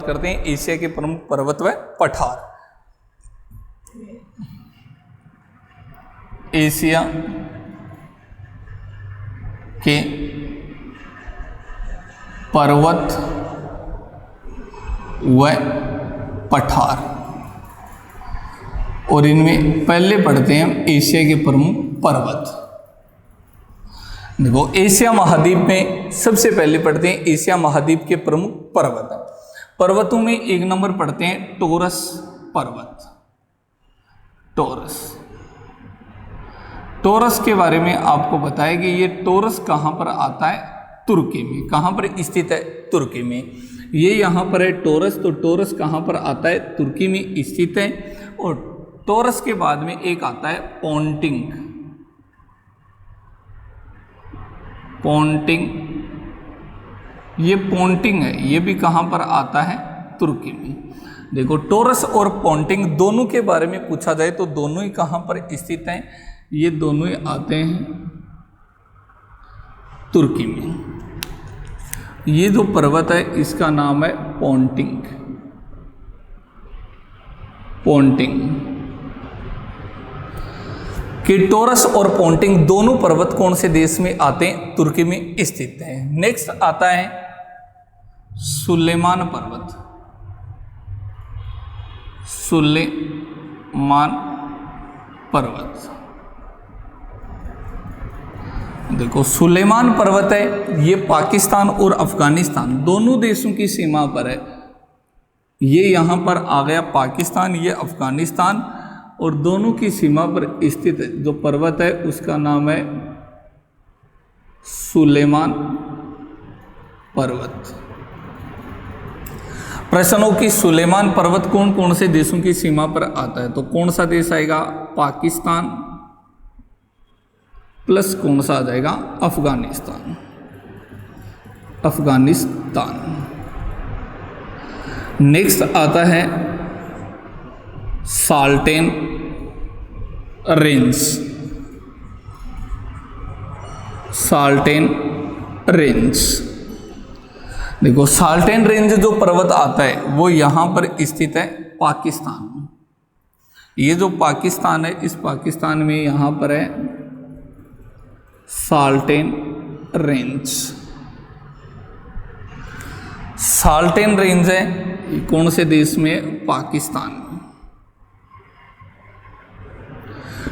करते हैं एशिया के प्रमुख पर्वत व पठार। एशिया के पर्वत व पठार, और इनमें पहले पढ़ते हैं हम एशिया के प्रमुख पर्वत। देखो एशिया महाद्वीप में सबसे पहले पढ़ते हैं एशिया महाद्वीप के प्रमुख पर्वत। पर्वतों में एक नंबर पढ़ते हैं टोरस पर्वत। टोरस के बारे में आपको बताया कि ये टोरस कहाँ पर आता है, तुर्की में। कहाँ पर स्थित है, तुर्की में। ये यहाँ पर है टोरस, तो टोरस कहाँ पर आता है, तुर्की में स्थित है। और टोरस के बाद में एक आता है पोंटिंग। ये पोंटिंग है, ये भी कहाँ पर आता है, तुर्की में। देखो टोरस और पोंटिंग दोनों के बारे में पूछा जाए तो दोनों ही कहाँ पर स्थित हैं, ये दोनों ही आते हैं तुर्की में। ये जो पर्वत है इसका नाम है पोंटिंग। कि टोरस और पोंटिंग दोनों पर्वत कौन से देश में आते हैं, तुर्की में स्थित हैं। नेक्स्ट आता है सुलेमान पर्वत। देखो सुलेमान पर्वत है, ये पाकिस्तान और अफगानिस्तान दोनों देशों की सीमा पर है। ये यहाँ पर आ गया पाकिस्तान, ये अफगानिस्तान, और दोनों की सीमा पर स्थित जो पर्वत है उसका नाम है सुलेमान पर्वत। प्रश्नों की सुलेमान पर्वत कौन कौन से देशों की सीमा पर आता है, तो कौन सा देश आएगा, पाकिस्तान प्लस कौन सा आ जाएगा, अफगानिस्तान। नेक्स्ट आता है साल्टेन रेंज। देखो साल्टेन रेंज जो पर्वत आता है वो यहाँ पर स्थित है पाकिस्तान में। ये जो पाकिस्तान है, इस पाकिस्तान में यहाँ पर है साल्टेन रेंज है, ये कौन से देश में, पाकिस्तान में।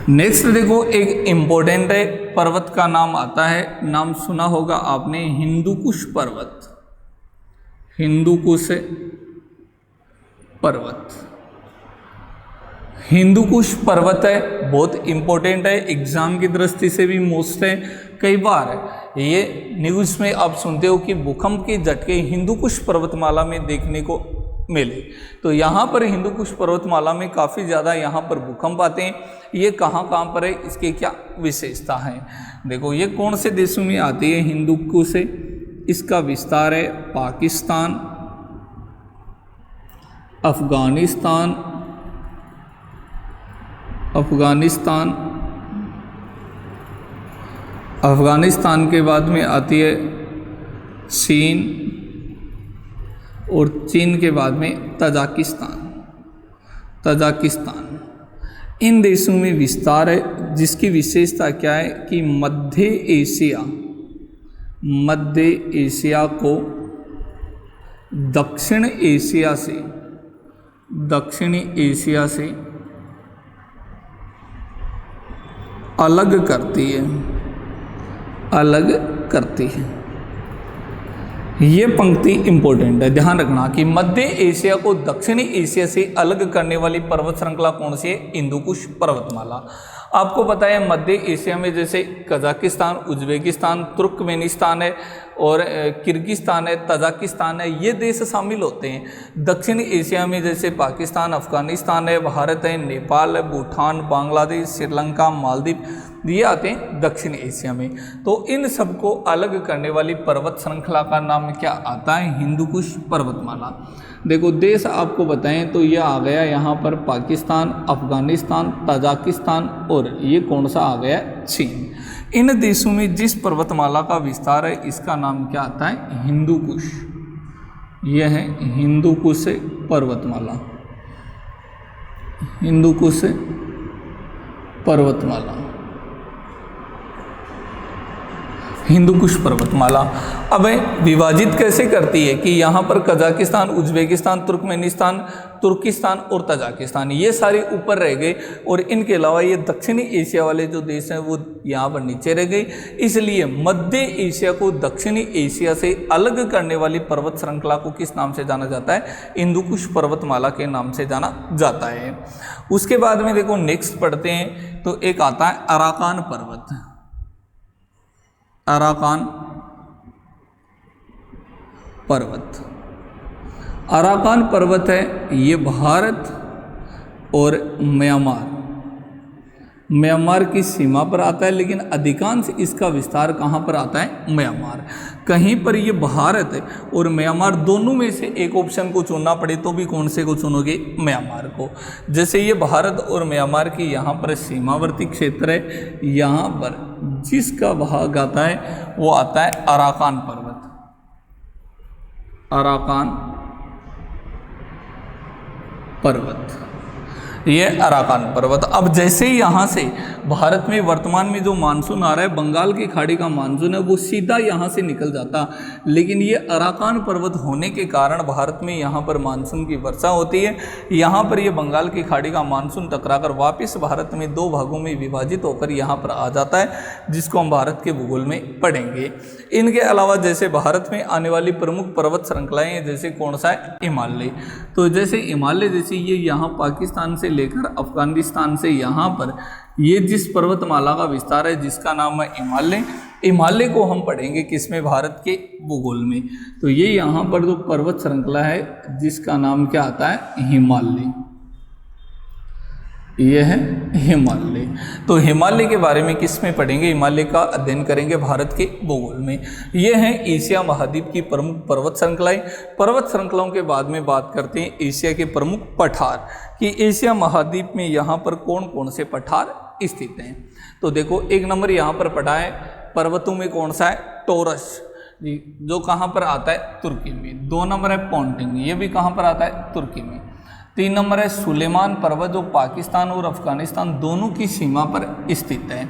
नेक्स्ट देखो एक इंपॉर्टेंट है पर्वत का नाम आता है, नाम सुना होगा आपने, हिंदुकुश पर्वत। हिंदुकुश पर्वत है, बहुत इंपॉर्टेंट है, एग्जाम की दृष्टि से भी मोस्ट है। कई बार ये न्यूज़ में आप सुनते हो कि भूकंप के झटके हिंदुकुश पर्वतमाला में देखने को मिले, तो यहाँ पर हिंदुकुश पर्वतमाला में काफ़ी ज़्यादा यहाँ पर भूकंप आते हैं। ये कहाँ पर है, इसकी क्या विशेषता है। देखो ये कौन से देशों में आती है हिंदुकुश से, इसका विस्तार है पाकिस्तान, अफगानिस्तान के बाद में आती है चीन, और चीन के बाद में तजाकिस्तान। इन देशों में विस्तार है, जिसकी विशेषता क्या है कि मध्य एशिया को दक्षिणी एशिया से अलग करती है। ये पंक्ति इंपॉर्टेंट है, ध्यान रखना कि मध्य एशिया को दक्षिणी एशिया से अलग करने वाली पर्वत श्रृंखला कौन सी है, हिंदुकुश पर्वतमाला। आपको पता है मध्य एशिया में जैसे कजाकिस्तान, उज्बेकिस्तान, तुर्कमेनिस्तान है, और किर्गिस्तान है, तजाकिस्तान है, ये देश शामिल होते हैं। दक्षिणी एशिया में जैसे पाकिस्तान, अफगानिस्तान है, भारत है, नेपाल है, भूटान, बांग्लादेश, श्रीलंका, मालदीव, ये आते हैं दक्षिणी एशिया में। तो इन सबको अलग करने वाली पर्वत श्रृंखला का नाम क्या आता है, हिंदुकुश पर्वतमाला। देखो देश आपको बताएं तो ये आ गया यहाँ पर पाकिस्तान, अफगानिस्तान, तजाकिस्तान, और ये कौन सा आ गया, चीन। इन देशों में जिस पर्वतमाला का विस्तार है इसका नाम क्या आता है, हिंदुकुश। यह है हिंदू कुश पर्वतमाला, हिंदू कुश पर्वतमाला, हिंदू कुश पर्वतमाला। अब विभाजित कैसे करती है कि यहाँ पर कजाकिस्तान, उज्बेकिस्तान, तुर्कमेनिस्तान, तुर्किस्तान और तजाकिस्तान ये सारे ऊपर रह गए, और इनके अलावा ये दक्षिणी एशिया वाले जो देश हैं वो यहाँ पर नीचे रह गए। इसलिए मध्य एशिया को दक्षिणी एशिया से अलग करने वाली पर्वत श्रृंखला को किस नाम से जाना जाता है? हिंदू कुश पर्वतमाला के नाम से जाना जाता है। उसके बाद में देखो नेक्स्ट पढ़ते हैं, तो एक आता है अराकान पर्वत। अराकान पर्वत, अराकान पर्वत है ये भारत और म्यांमार की सीमा पर आता है, लेकिन अधिकांश इसका विस्तार कहाँ पर आता है? म्यांमार। कहीं पर ये भारत और म्यांमार दोनों में से एक ऑप्शन को चुनना पड़े तो भी कौन से को चुनोगे? म्यांमार को। जैसे ये भारत और म्यांमार की यहाँ पर सीमावर्ती क्षेत्र है, यहाँ पर जिसका भाग आता है वो आता है अराकान पर्वत, अराकान पर्वत, ये अराकान पर्वत। अब जैसे ही यहाँ से भारत में वर्तमान में जो मानसून आ रहा है, बंगाल की खाड़ी का मानसून है, वो सीधा यहाँ से निकल जाता, लेकिन ये अराकान पर्वत होने के कारण भारत में यहाँ पर मानसून की वर्षा होती है। यहाँ पर ये बंगाल की खाड़ी का मानसून टकराकर वापस भारत में दो भागों में विभाजित होकर यहाँ पर आ जाता है, जिसको हम भारत के भूगोल में पढ़ेंगे। इनके अलावा जैसे भारत में आने वाली प्रमुख पर्वत श्रृंखलाएँ हैं, जैसे कौन सा है? हिमालय। तो जैसे हिमालय जैसे ये यहाँ पाकिस्तान से लेकर अफगानिस्तान से यहाँ पर ये जिस पर्वतमाला का विस्तार है जिसका नाम है हिमालय, हिमालय को हम पढ़ेंगे किसमें? भारत के भूगोल में। तो ये यहाँ पर जो पर्वत श्रृंखला है जिसका नाम क्या आता है? हिमालय, यह है हिमालय। तो हिमालय के बारे में किस में पढ़ेंगे? हिमालय का अध्ययन करेंगे भारत के भूगोल में। ये हैं एशिया महाद्वीप की प्रमुख पर्वत श्रृंखलाएं। पर्वत श्रृंखलाओं के बाद में बात करते हैं एशिया के प्रमुख पठार कि एशिया महाद्वीप में यहाँ पर कौन कौन से पठार स्थित हैं। तो देखो एक नंबर यहाँ पर पढ़ा है पर्वतों में कौन सा है? टोरस जी, जो कहाँ पर आता है? तुर्की में। 2 नंबर है पोंटिंग, ये भी कहाँ पर आता है? तुर्की में। 3 नंबर है सुलेमान पर्वत, जो पाकिस्तान और अफगानिस्तान दोनों की सीमा पर स्थित है।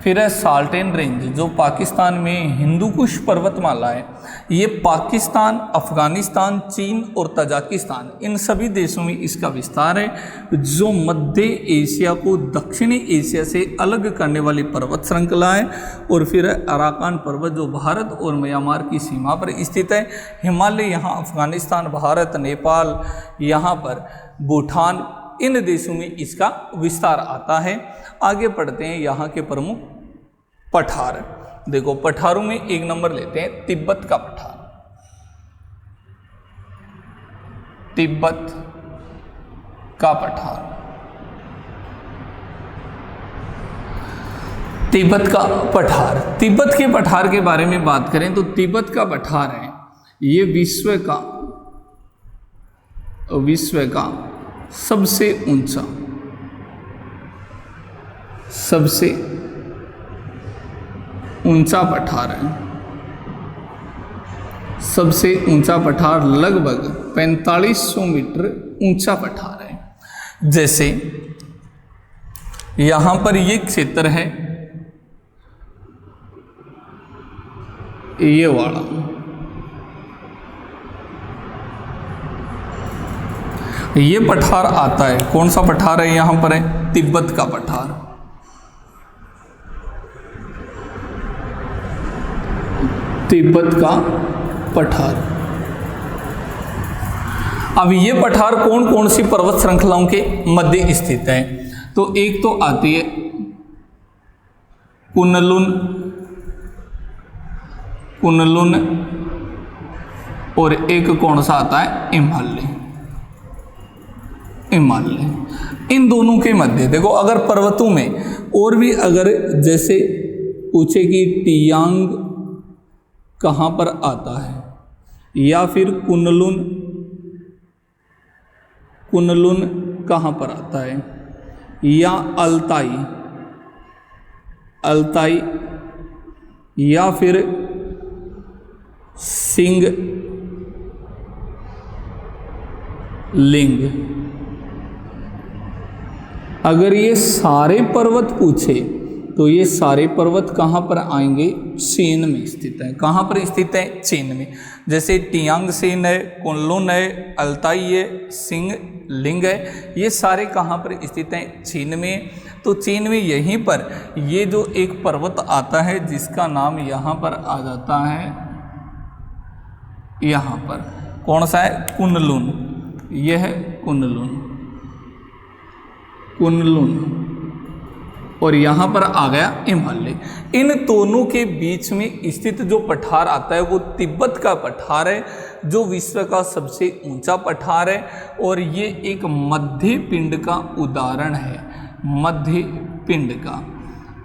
फिर है साल्टेन रेंज, जो पाकिस्तान में हिंदू कुश पर्वतमाला है। ये पाकिस्तान, अफगानिस्तान, चीन और तजाकिस्तान इन सभी देशों में इसका विस्तार है, जो मध्य एशिया को दक्षिणी एशिया से अलग करने वाली पर्वत श्रृंखला है। और फिर है अराकान पर्वत, जो भारत और म्यांमार की सीमा पर स्थित है। हिमालय यहाँ अफगानिस्तान, भारत, नेपाल, यहाँ पर भूटान, इन देशों में इसका विस्तार आता है। आगे पढ़ते हैं यहाँ के प्रमुख पठार। देखो पठारों में 1 नंबर लेते हैं तिब्बत का पठार। तिब्बत का पठार, तिब्बत का पठार। तिब्बत के पठार के बारे में बात करें तो तिब्बत का पठार है ये विश्व का सबसे ऊंचा पठार है। सबसे ऊंचा पठार लगभग 4500 मीटर ऊंचा पठार है। जैसे यहां पर ये क्षेत्र है, ये वाला, ये पठार आता है। कौन सा पठार है? यहां पर है तिब्बत का पठार। तिब्बत का पठार। अब ये पठार कौन कौन सी पर्वत श्रृंखलाओं के मध्य स्थित है? तो एक तो आती है कुनलुन और एक कौन सा आता है? हिमालय। इन दोनों के मध्य देखो, अगर पर्वतों में और भी अगर जैसे पूछे कि टियांग कहाँ पर आता है या फिर कुनलुन कहाँ पर आता है, या अल्ताई या फिर लिंग। अगर ये सारे पर्वत पूछे तो ये सारे पर्वत कहाँ पर आएंगे? चीन में स्थित है। कहाँ पर स्थित है? चीन में। जैसे टियांग सेन है, कुनलुन है, अल्ताई है, सिंग लिंग है, ये सारे कहाँ पर स्थित हैं? चीन में। तो चीन में यहीं पर ये जो एक पर्वत आता है जिसका नाम यहाँ पर आ जाता है, यहाँ पर कौन सा है? कुनलुन। यह है कुनलुन, कुनलुन। और यहाँ पर आ गया हिमालय। इन दोनों के बीच में स्थित जो पठार आता है वो तिब्बत का पठार है, जो विश्व का सबसे ऊंचा पठार है। और ये एक मध्य पिंड का उदाहरण है। मध्य पिंड का,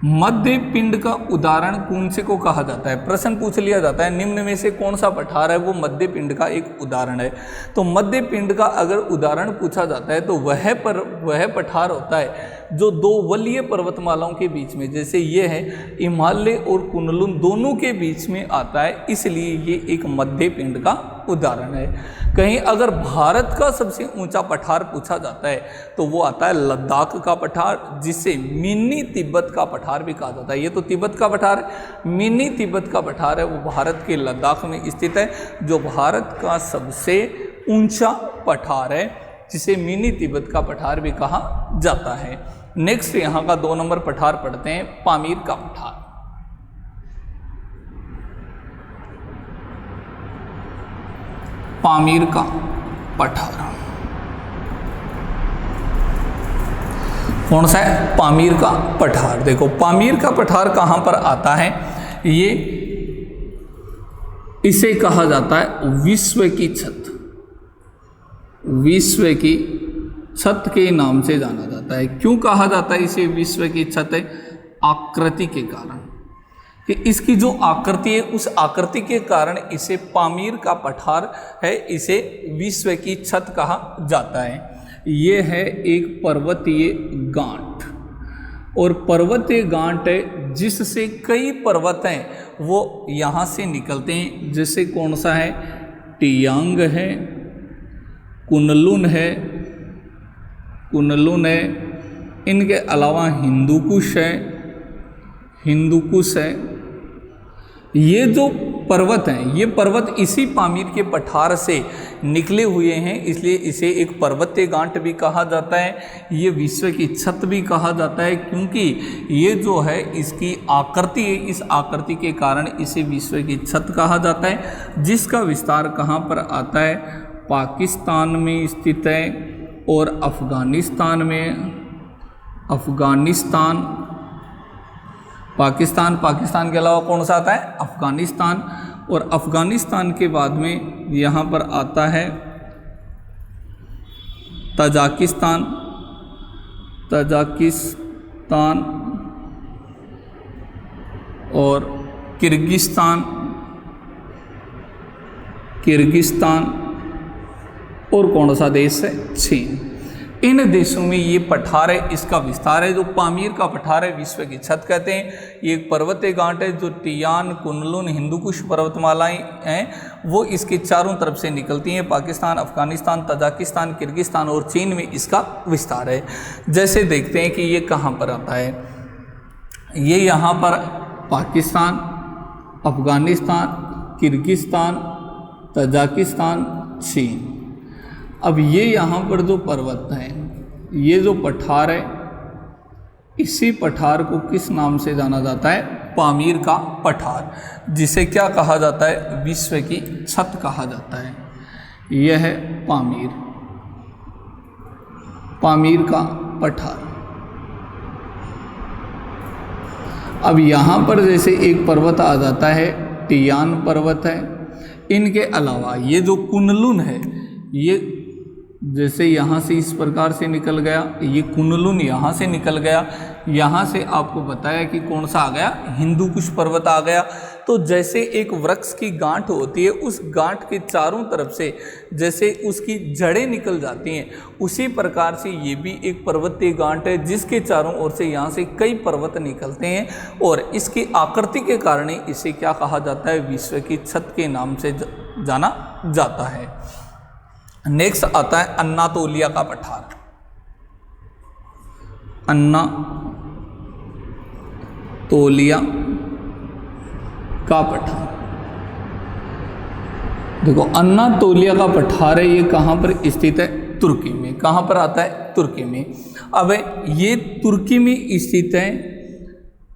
मध्य पिंड का उदाहरण कौन से को कहा जाता है? प्रश्न पूछ लिया जाता है निम्न में से कौन सा पठार है वो मध्य पिंड का एक उदाहरण है। तो मध्य पिंड का अगर उदाहरण पूछा जाता है तो वह पठार होता है जो दो वलीय पर्वतमालाओं के बीच में, जैसे ये है हिमालय और कुनलुन, दोनों के बीच में आता है, इसलिए ये एक मध्य पिंड का उदाहरण है। कहीं अगर भारत का सबसे ऊंचा पठार पूछा जाता है तो वो आता है लद्दाख का पठार, जिसे मिनी तिब्बत का पठार भी कहा जाता है। ये तो तिब्बत का पठार है, मिनी तिब्बत का पठार है, वो भारत के लद्दाख में स्थित है, जो भारत का सबसे ऊंचा पठार है, जिसे मिनी तिब्बत का पठार भी कहा जाता है। नेक्स्ट यहाँ का 2 नंबर पठार पढ़ते हैं, पामीर का पठार। पामीर का पठार कौन सा है? पामीर का पठार। देखो पामीर का पठार कहाँ पर आता है? ये इसे कहा जाता है विश्व की छत। विश्व की छत के नाम से जाना जाता है। क्यों कहा जाता है इसे विश्व की छत? है आकृति के कारण, कि इसकी जो आकृति है उस आकृति के कारण इसे पामीर का पठार है, इसे विश्व की छत कहा जाता है। ये है एक पर्वतीय गांठ, और पर्वतीय गांठ है जिससे कई पर्वत हैं वो यहाँ से निकलते हैं। जैसे कौन सा है? टियांग है, कुनलुन है, कुनलुन है, इनके अलावा हिंदुकुश है, हिंदुकुश है। ये जो पर्वत हैं, ये पर्वत इसी पामीर के पठार से निकले हुए हैं, इसलिए इसे एक पर्वतीय गांठ भी कहा जाता है। ये विश्व की छत भी कहा जाता है, क्योंकि ये जो है इसकी आकृति है, इस आकृति के कारण इसे विश्व की छत कहा जाता है। जिसका विस्तार कहाँ पर आता है? पाकिस्तान में स्थित है, और अफगानिस्तान में, पाकिस्तान के अलावा कौन सा आता है? अफगानिस्तान। और अफगानिस्तान के बाद में यहाँ पर आता है तजाकिस्तान और किर्गिस्तान और कौन सा देश है? चीन। इन देशों में ये पठार है, इसका विस्तार है। जो पामीर का पठार है विश्व की छत कहते हैं। ये एक पर्वतीय गांठ है जो टियान, कुनलुन, हिंदुकुश पर्वतमालाएं हैं वो इसके चारों तरफ से निकलती हैं। पाकिस्तान, अफगानिस्तान, तजाकिस्तान, किर्गिस्तान और चीन में इसका विस्तार है। जैसे देखते हैं कि ये कहाँ पर आता है। ये यहाँ पर पाकिस्तान, अफगानिस्तान, किर्गिस्तान, तजाकिस्तान, चीन। अब ये यहाँ पर जो पर्वत हैं, ये जो पठार है, इसी पठार को किस नाम से जाना जाता है? पामीर का पठार, जिसे क्या कहा जाता है? विश्व की छत कहा जाता है। यह है पामीर का पठार। अब यहाँ पर जैसे एक पर्वत आ जाता है, टियान पर्वत है। इनके अलावा ये जो कुनलुन है, ये जैसे यहाँ से इस प्रकार से निकल गया, ये कुनलुन यहाँ से निकल गया, यहाँ से आपको बताया कि कौन सा आ गया? हिंदुकुश पर्वत आ गया। तो जैसे एक वृक्ष की गांठ होती है, उस गांठ के चारों तरफ से जैसे उसकी जड़ें निकल जाती हैं, उसी प्रकार से ये भी एक पर्वतीय गांठ है जिसके चारों ओर से यहाँ से कई पर्वत निकलते हैं, और इसकी आकृति के कारण इसे क्या कहा जाता है? विश्व की छत के नाम से जाना जाता है। नेक्स्ट आता है अन्नातोलिया का पठार। अन्नातोलिया का पठार, देखो अन्नातोलिया का पठार है, ये कहाँ पर स्थित है? तुर्की में। कहाँ पर आता है? तुर्की में। अब ये तुर्की में स्थित है,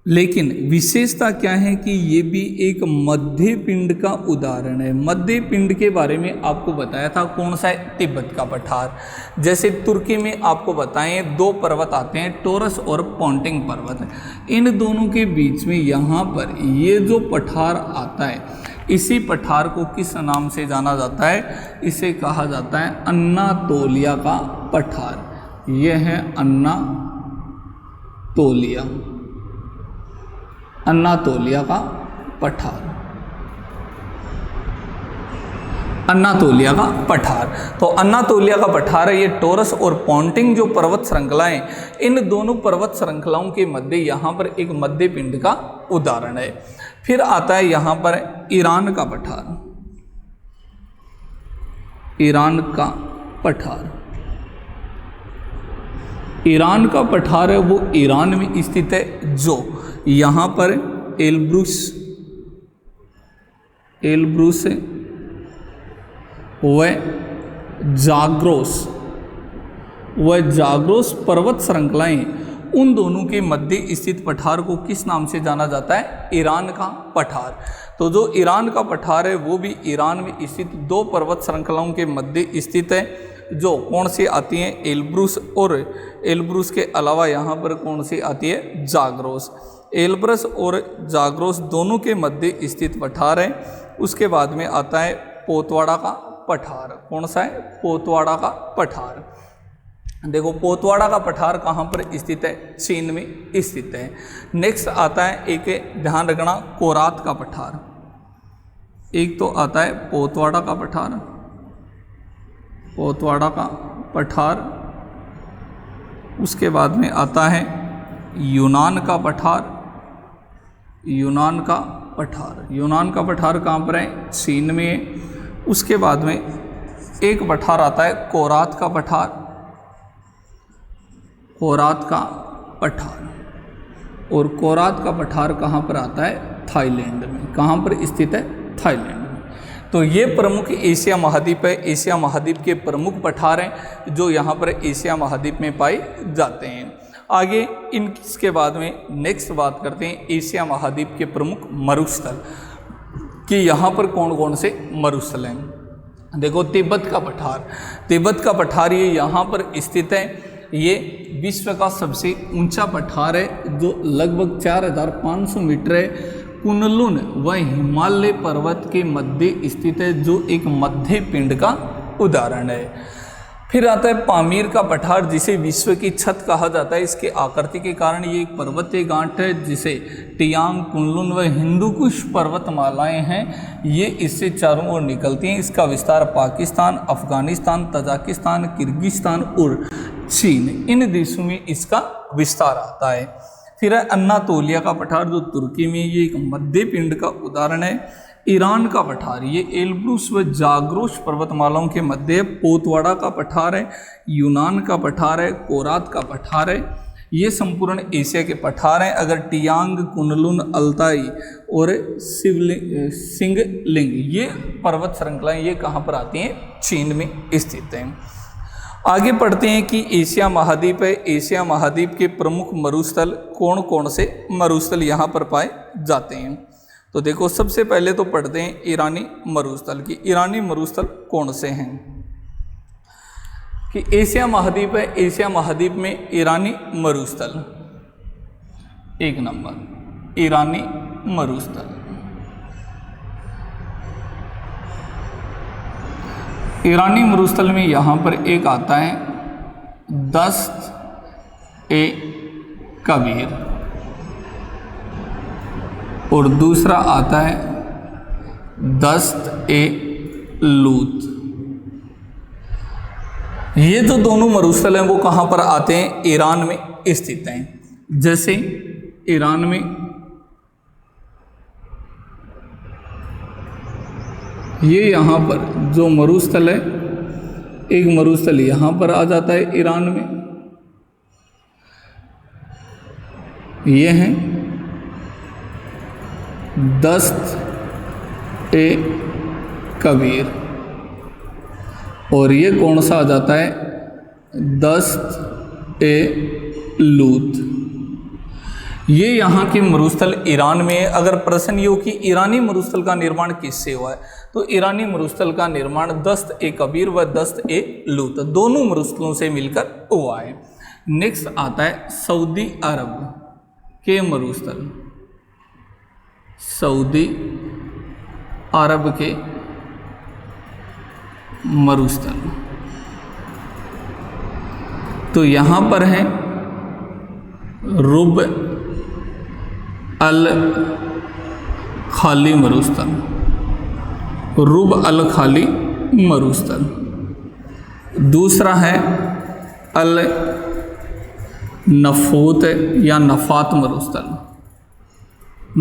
लेकिन विशेषता क्या है कि ये भी एक मध्य पिंड का उदाहरण है। मध्य पिंड के बारे में आपको बताया था, कौन सा है? तिब्बत का पठार। जैसे तुर्की में आपको बताएं दो पर्वत आते हैं, टोरस और पोंटिंग पर्वत। इन दोनों के बीच में यहाँ पर ये जो पठार आता है, इसी पठार को किस नाम से जाना जाता है? इसे कहा जाता है अन्नातोलिया का पठार। यह है अन्नातोलिया, अन्नातोलिया का पठार, अन्नातोलिया का पठार। तो अन्नातोलिया का पठार है, ये टोरस और पोंटिंग जो पर्वत श्रृंखलाएं, इन दोनों पर्वत श्रृंखलाओं के मध्य यहाँ पर एक मध्य पिंड का उदाहरण है। फिर आता है यहाँ पर ईरान का पठार। ईरान का पठार, ईरान का पठार है वो ईरान में स्थित है, जो यहाँ पर एलब्रूस व जाग्रोस पर्वत श्रृंखलाएं, उन दोनों के मध्य स्थित पठार को किस नाम से जाना जाता है? ईरान का पठार। तो जो ईरान का पठार है वो भी ईरान में स्थित दो पर्वत श्रृंखलाओं के मध्य स्थित है, जो कौन सी आती हैं? एलब्रूस, और एलब्रूस के अलावा यहाँ पर कौन सी आती है? जाग्रोस। एलब्रस और जाग्रोस दोनों के मध्य स्थित पठार है। उसके बाद में आता है पोतवाड़ा का पठार। कौन सा है? पोतवाड़ा का पठार। देखो पोतवाड़ा का पठार कहाँ पर स्थित है? चीन में स्थित है। नेक्स्ट आता है, एक ध्यान रखना, कोरात का पठार। एक तो आता है पोतवाड़ा का पठार, पोतवाड़ा का पठार। उसके बाद में आता है यूनान का पठार। यूनान का पठार, यूनान का पठार कहाँ पर है? चीन में है। उसके बाद में एक पठार आता है कोरात का पठार। कोरात का पठार, और कोरात का पठार कहाँ पर आता है? थाईलैंड में। कहाँ पर स्थित है? थाईलैंड में। तो ये प्रमुख एशिया महाद्वीप है। एशिया महाद्वीप के प्रमुख पठार हैं जो यहाँ पर एशिया महाद्वीप में पाए जाते हैं। आगे इसके बाद में नेक्स्ट बात करते हैं एशिया महाद्वीप के प्रमुख मरुस्थल, कि यहाँ पर कौन कौन से मरुस्थल हैं। देखो तिब्बत का पठार, तिब्बत का पठार ये यहाँ पर स्थित है। ये विश्व का सबसे ऊंचा पठार है, जो लगभग 4500 मीटर है। कुनलुन व हिमालय पर्वत के मध्य स्थित है, जो एक मध्य पिंड का उदाहरण है। फिर आता है पामीर का पठार, जिसे विश्व की छत कहा जाता है। इसके आकृति के कारण ये एक पर्वतीय गांठ है, जिसे टियांग, कुनलुन व हिंदुकुश पर्वतमालाएं हैं, ये इससे चारों ओर निकलती हैं। इसका विस्तार पाकिस्तान, अफगानिस्तान, तजाकिस्तान, किर्गिस्तान और चीन, इन देशों में इसका विस्तार आता है। फिर है अन्नातोलिया का पठार, जो तुर्की में, ये एक मध्य पिंड का उदाहरण है। ईरान का पठार, ये एलब्रूस व जाग्रोस पर्वतमालाओं के मध्य। पोतवाड़ा का पठार है, यूनान का पठार है, कोरात का पठार है। ये संपूर्ण एशिया के पठार हैं। अगर टियांग, कुनलुन, अल्ताई और सिंगलिंग, ये पर्वत श्रृंखलाएं, ये कहाँ पर आती हैं? चीन में स्थित हैं। आगे पढ़ते हैं कि एशिया महाद्वीप है। एशिया महाद्वीप के प्रमुख मरुस्थल कौन कौन से मरुस्थल यहाँ पर पाए जाते हैं? तो देखो सबसे पहले तो पढ़ते हैं ईरानी मरुस्थल की। ईरानी मरुस्थल कौन से हैं? कि एशिया महाद्वीप है, एशिया महाद्वीप में ईरानी मरुस्थल एक नंबर, ईरानी मरुस्थल। ईरानी मरुस्थल में यहाँ पर एक आता है दस्त ए कबीर, और दूसरा आता है दस्त ए लूत। ये जो दोनों मरुस्थल हैं वो कहाँ पर आते हैं? ईरान में स्थित हैं। जैसे ईरान में ये यहाँ पर जो मरुस्थल है एक मरुस्थल यहाँ पर आ जाता है ईरान में, ये हैं दस्त ए कबीर, और ये कौन सा आ जाता है, दस्त ए लूत। ये यहाँ के मरुस्थल ईरान में। अगर प्रश्न ये हो कि ईरानी मरुस्थल का निर्माण किससे हुआ है, तो ईरानी मरुस्थल का निर्माण दस्त ए कबीर व दस्त ए लूत दोनों मरुस्थलों से मिलकर हुआ है। नेक्स्ट आता है सऊदी अरब के मरुस्थल, सऊदी अरब के मरुस्थल। तो यहाँ पर है रुब अल खाली मरुस्थल, रुब अल खाली मरुस्थल। दूसरा है अल नफूत या नफात मरुस्थल,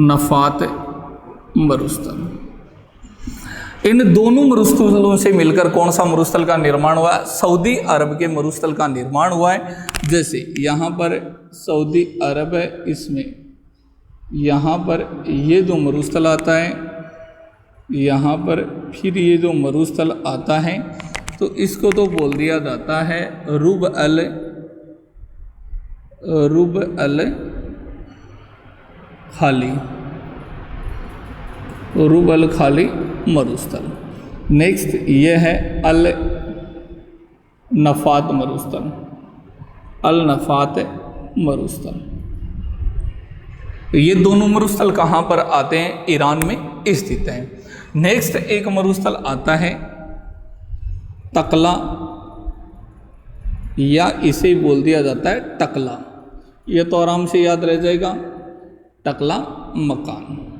नफात मरुस्थल। इन दोनों मरुस्थलों से मिलकर कौन सा मरुस्थल का निर्माण हुआ है, सऊदी अरब के मरुस्थल का निर्माण हुआ है। जैसे यहाँ पर सऊदी अरब है, इसमें यहाँ पर ये जो मरुस्थल आता है, यहाँ पर फिर ये जो मरुस्थल आता है, तो इसको तो बोल दिया जाता है रुब अल खाली, रुब अल खाली मरुस्थल। नेक्स्ट ये है अल नफात मरुस्थल, अल नफात मरुस्थल। ये दोनों मरुस्थल कहाँ पर आते हैं, ईरान में स्थित हैं। नेक्स्ट एक मरुस्थल आता है तकला, या इसे बोल दिया जाता है टकला, ये तो आराम से याद रह जाएगा, टकला मकान।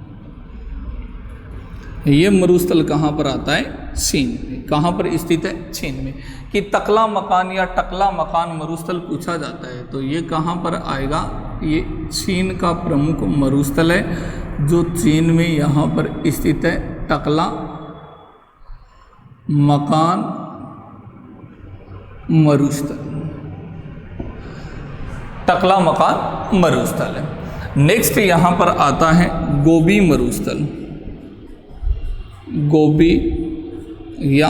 ये मरुस्थल कहाँ पर आता है, चीन में। कहाँ पर स्थित है, चीन में। कि तकला मकान या टकला मकान मरुस्थल पूछा जाता है, तो ये कहाँ पर आएगा, ये चीन का प्रमुख मरुस्थल है जो चीन में यहाँ पर स्थित है। टकला मकान मरुस्थल, टकला मकान मरुस्थल है। नेक्स्ट यहाँ पर आता है गोबी मरुस्थल, गोबी या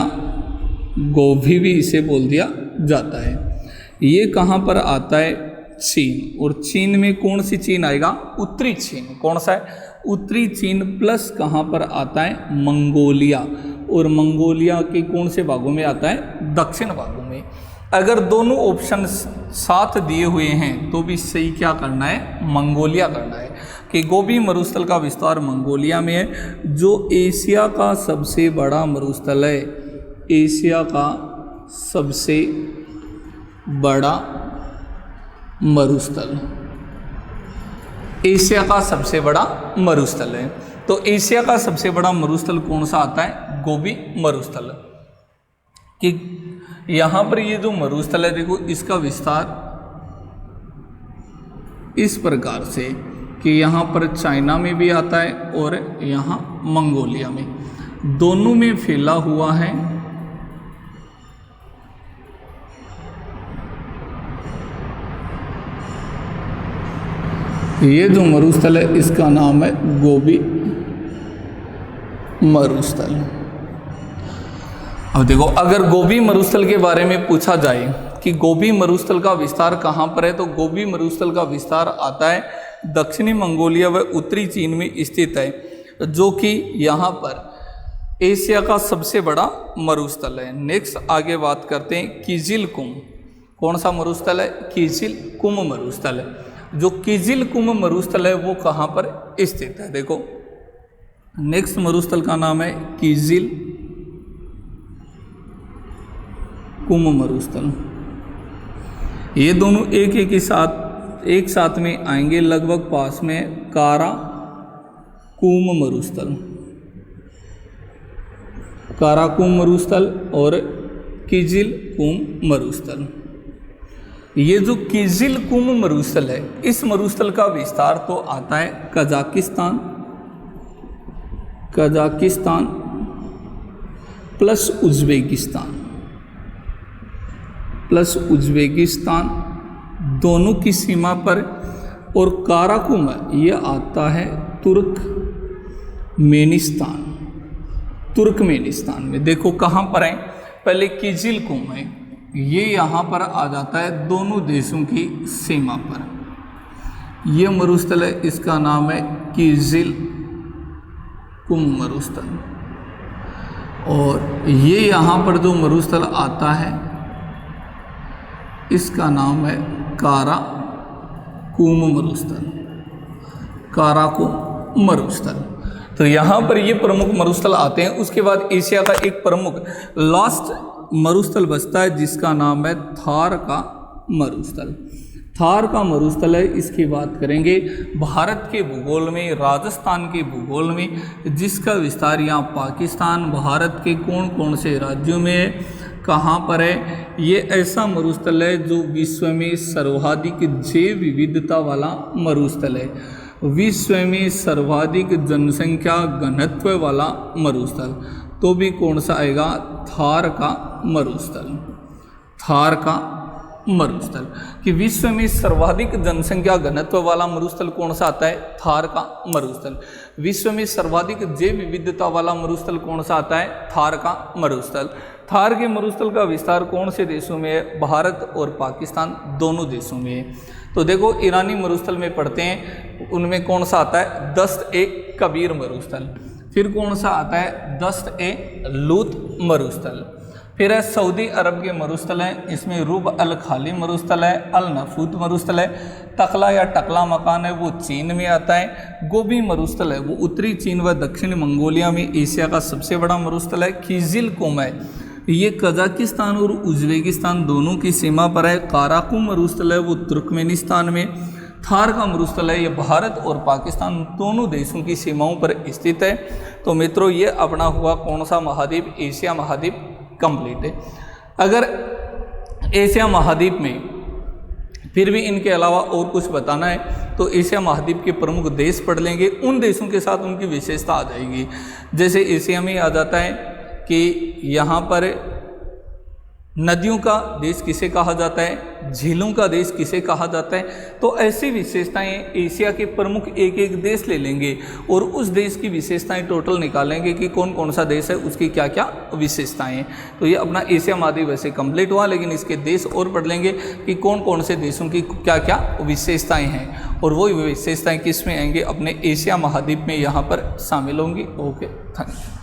गोभी भी इसे बोल दिया जाता है। ये कहाँ पर आता है, चीन। और चीन में कौन सी चीन आएगा, उत्तरी चीन। कौन सा है, उत्तरी चीन प्लस कहाँ पर आता है, मंगोलिया। और मंगोलिया के कौन से भागों में आता है, दक्षिण भागों में। अगर दोनों ऑप्शन साथ दिए हुए हैं तो भी सही क्या करना है, मंगोलिया करना है। कि गोबी मरुस्थल का विस्तार मंगोलिया में है, जो एशिया का सबसे बड़ा मरुस्थल है, एशिया का सबसे बड़ा मरुस्थल, एशिया का सबसे बड़ा मरुस्थल है। तो एशिया का सबसे बड़ा मरुस्थल कौन सा आता है, गोबी मरुस्थल। कि यहाँ पर ये जो मरुस्थल है, देखो इसका विस्तार इस प्रकार से कि यहाँ पर चाइना में भी आता है और यहाँ मंगोलिया में, दोनों में फैला हुआ है। ये जो मरुस्थल है इसका नाम है गोबी मरुस्थल। अब देखो, अगर गोबी मरुस्थल के बारे में पूछा जाए कि गोबी मरुस्थल का विस्तार कहाँ पर है, तो गोबी मरुस्थल का विस्तार आता है दक्षिणी मंगोलिया व उत्तरी चीन में स्थित है, जो कि यहाँ पर एशिया का सबसे बड़ा मरुस्थल है। नेक्स्ट आगे बात करते हैं किजिल कुम। कौन सा मरुस्थल है, किजिल कुम मरुस्थल है। जो किजिल कुम मरुस्थल है वो कहाँ पर स्थित है, देखो नेक्स्ट मरुस्थल का नाम है किजिल कुम मरुस्थल। ये दोनों एक साथ में आएंगे लगभग पास में, कारा कुम मरुस्थल, काराकुम मरुस्थल और किजिल कुम मरुस्थल। ये जो किजिल कुम मरुस्थल है, इस मरुस्थल का विस्तार तो आता है Kazakhstan, Kazakhstan plus Uzbekistan, plus Uzbekistan दोनों की सीमा पर, और काराकुम ये आता है तुर्कमेनिस्तान में। देखो कहाँ पर है, पहले किजिल कुम है, ये यहाँ पर आ जाता है दोनों देशों की सीमा पर। ये मरुस्थल है, इसका नाम है किजिल कुम मरुस्थल, और ये यहाँ पर जो मरुस्थल आता है इसका नाम है काराकुम मरुस्थल। तो यहाँ पर ये प्रमुख मरुस्थल आते हैं। उसके बाद एशिया का एक प्रमुख लास्ट मरुस्थल बचता है जिसका नाम है थार का मरुस्थल है। इसकी बात करेंगे भारत के भूगोल में, राजस्थान के भूगोल में, जिसका विस्तार यहाँ पाकिस्तान, भारत के कौन कौन से राज्यों में है, कहाँ पर है। ये ऐसा मरुस्थल है जो विश्व में सर्वाधिक जैव विविधता वाला मरुस्थल है, विश्व में सर्वाधिक जनसंख्या घनत्व वाला मरुस्थल। तो भी कौन सा आएगा, थार का मरुस्थल। कि विश्व में सर्वाधिक जनसंख्या घनत्व वाला मरुस्थल कौन सा आता है, थार का मरुस्थल। विश्व में सर्वाधिक जैव विविधता वाला मरुस्थल कौन सा आता है, थार का मरुस्थल। थार के मरुस्थल का विस्तार कौन से देशों में है, भारत और पाकिस्तान दोनों देशों में है। तो देखो ईरानी मरुस्थल में पढ़ते हैं, उनमें कौन सा आता है, दस्त-ए-कबीर मरुस्थल। फिर कौन सा आता है, दस्त-ए-लूत मरुस्थल। फिर है सऊदी अरब के मरुस्थल हैं, इसमें रूब अल खाली मरुस्थल है, अल नफूत मरुस्थल है। तकला या टकला मकान है वो चीन में आता है। गोबी मरुस्थल है वो उत्तरी चीन व दक्षिण मंगोलिया में एशिया का सबसे बड़ा मरुस्थल है। किजिल कुम है ये कजाकिस्तान और उज्बेकिस्तान दोनों की सीमा पर है। काराकुम मरुस्थल है वो तुर्कमेनिस्तान में। थार का मरुस्थल है ये भारत और पाकिस्तान दोनों देशों की सीमाओं पर स्थित है। तो मित्रों ये अपना हुआ कौन सा महाद्वीप, एशिया महाद्वीप कंप्लीट है। अगर एशिया महाद्वीप में फिर भी इनके अलावा और कुछ बताना है तो एशिया महाद्वीप के प्रमुख देश पढ़ लेंगे, उन देशों के साथ उनकी विशेषता आ जाएगी। जैसे एशिया में आ जाता है कि यहाँ पर नदियों का देश किसे कहा जाता है, झीलों का देश किसे कहा जाता है। तो ऐसी विशेषताएं एशिया के प्रमुख एक एक देश ले लेंगे और उस देश की विशेषताएं टोटल निकालेंगे कि कौन कौन सा देश है, उसकी क्या क्या विशेषताएं हैं। तो ये अपना एशिया महाद्वीप वैसे कंप्लीट हुआ, लेकिन इसके देश और पढ़ लेंगे कि कौन कौन से देशों की क्या क्या विशेषताएँ हैं, और वो विशेषताएँ किस में आएंगे, अपने एशिया महाद्वीप में यहाँ पर शामिल होंगी। Okay, thank you.